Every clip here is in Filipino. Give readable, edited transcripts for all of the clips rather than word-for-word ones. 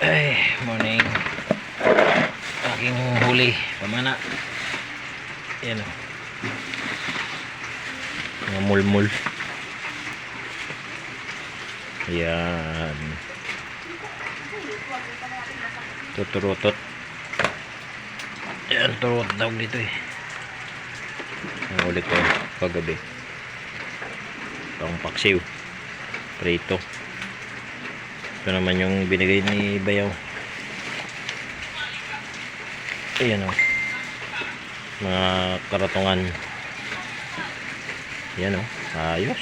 Ay, morning. Aking huli, pamana. Yan o. Mga mulmul. Yan. Tuturutot. Yan, turot daw dito eh. Ang huli ko kagabi. Pang paksiw. Prito. Ito naman yung binigay ni Bayaw. Ayan o. Mga karatungan. Ayan o. Ayos.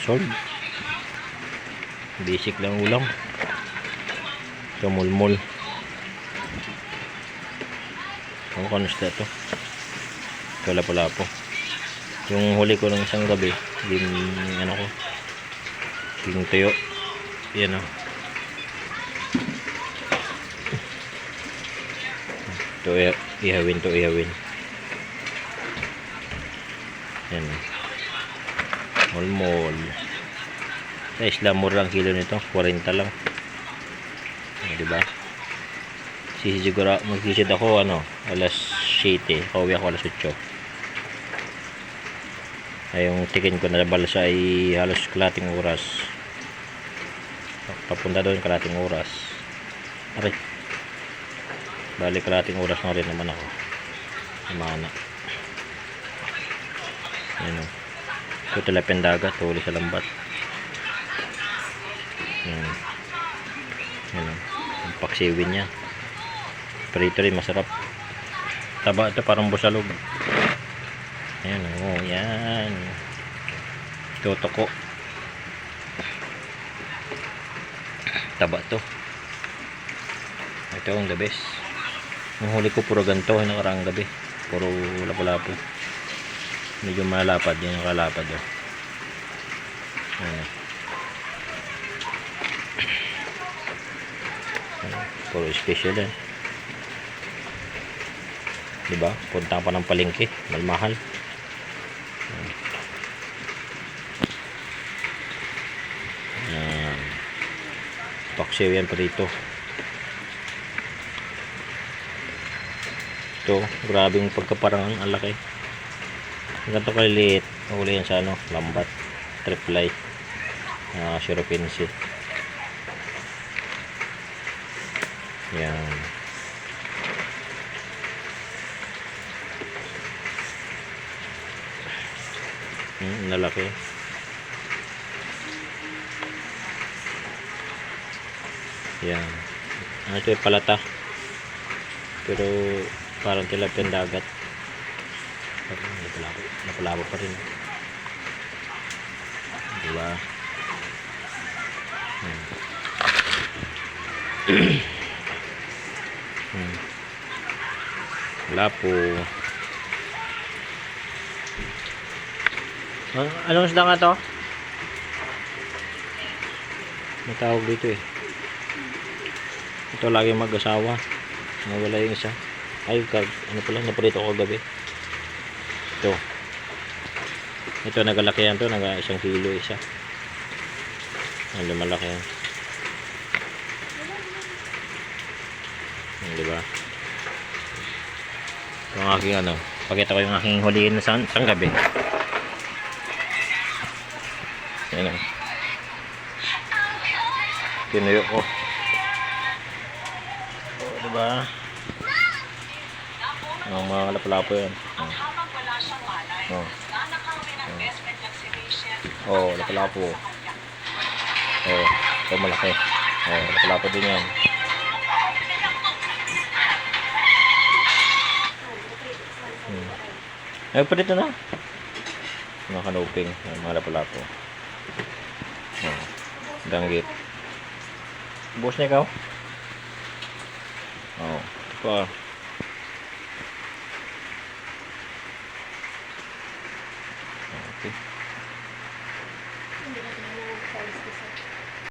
Solve. Basic lang ulam. Ito mulmul. Ang kanusta ito. Ito lapo-lapo. Yung huli ko ng isang gabi. Ano ko. Yung tuyo. Yan o. Ito ihawin. Yan. Mulmul. Sa Isla mura ang kilo nito. 40 lang. Diba? Magsisid ako alas 7. Kauwi ako alas 8. Ay yung tikin ko na balsa ay halos kalating oras. Papunta doon kalating oras. Aray. Balik kalating oras na rin naman ako. Mana. Ayan o. Ito tilapia dagat. Huli sa lambat. Ayan o. Ang paksiwin niya. Prito rin masarap. Taba ito parang busalog. Ayan o. Yan. Tutoko. Taba to. Ito ang the best. Ang huli ko puro ganito yung nakarang gabi. Puro lapo-lapo. Medyo malapad. Yan yung kalapad o. Puro special yan. Diba? Punta pa ng palengke. Malmahal. Paksiw yan pa dito. Ito, grabing pagkaparang ang laki. Ganito kaliliit. Huli yan sa lambat. Triplay. Sirupinsi. Yan. Lalaki. Yan. Ito ay palata. Pero parang tilapia dagat. Napalabo pa rin. Diba? Lapo. Anong isda nga to? May tawag dito eh. Ito lagi mag-asawa. Nawala yung isa. Ay, naprito ko gabi. Ito nagalaki yan to. Naga 1 kilo isa. Ang lumalaki yan. Diba? Ito ang aking pakita ko yung aking huliin sa gabi. Yan o. Tinuyo ko. Diba? Ang mga lapo-lapo yan. Lapo-lapo. Ito malaki. Lapo-lapo din yan. Ay, pa dito na. Mga kanuping. Mga lapo-lapo. Danggit. Bukas na ikaw? Ito pa.